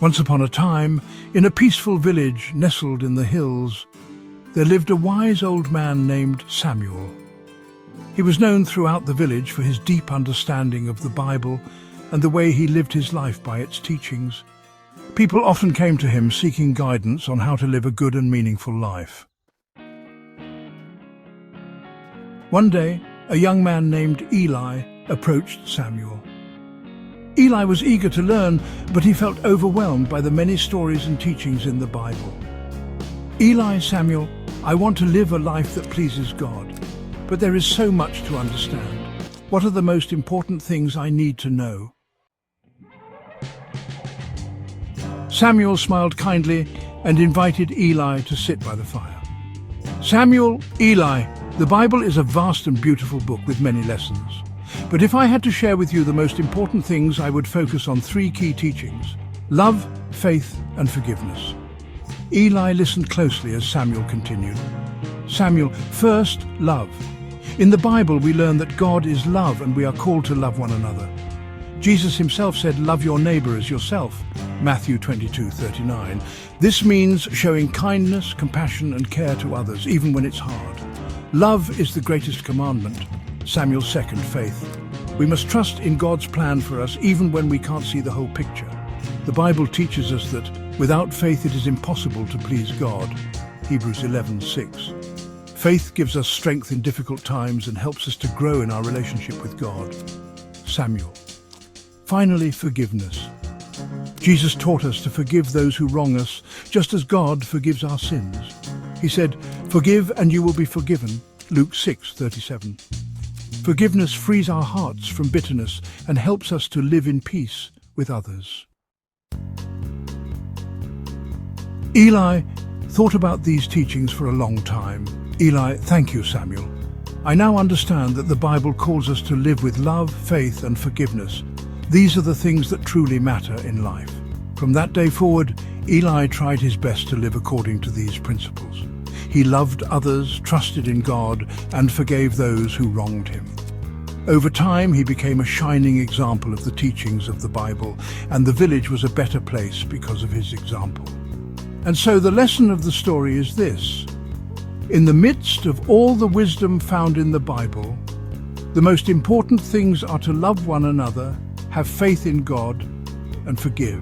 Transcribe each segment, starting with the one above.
Once upon a time, in a peaceful village nestled in the hills, there lived a wise old man named Samuel. He was known throughout the village for his deep understanding of the Bible and the way he lived his life by its teachings. People often came to him seeking guidance on how to live a good and meaningful life. One day, a young man named Eli approached Samuel. Eli was eager to learn, but he felt overwhelmed by the many stories and teachings in the Bible. Eli, Samuel, I want to live a life that pleases God, but there is so much to understand. What are the most important things I need to know? Samuel smiled kindly and invited Eli to sit by the fire. Samuel, Eli, the Bible is a vast and beautiful book with many lessons. But if I had to share with you the most important things, I would focus on three key teachings: love, faith, and forgiveness. Eli listened closely as Samuel continued. Samuel, first, love. In the Bible, we learn that God is love and we are called to love one another. Jesus himself said, "Love your neighbor as yourself," Matthew 22:39. This means showing kindness, compassion, and care to others, even when it's hard. Love is the greatest commandment. Samuel's second, faith. We must trust in God's plan for us even when we can't see the whole picture. The Bible teaches us that without faith it is impossible to please God. Hebrews 11:6. Faith gives us strength in difficult times and helps us to grow in our relationship with God. Samuel. Finally, forgiveness. Jesus taught us to forgive those who wrong us, just as God forgives our sins. He said, "Forgive and you will be forgiven," Luke 6:37. Forgiveness frees our hearts from bitterness and helps us to live in peace with others. Eli thought about these teachings for a long time. Eli, thank you, Samuel. I now understand that the Bible calls us to live with love, faith, and forgiveness. These are the things that truly matter in life. From that day forward, Eli tried his best to live according to these principles. He loved others, trusted in God, and forgave those who wronged him. Over time, he became a shining example of the teachings of the Bible, and the village was a better place because of his example. And so the lesson of the story is this: in the midst of all the wisdom found in the Bible, the most important things are to love one another, have faith in God, and forgive.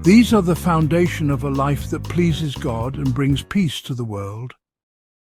These are the foundation of a life that pleases God and brings peace to the world.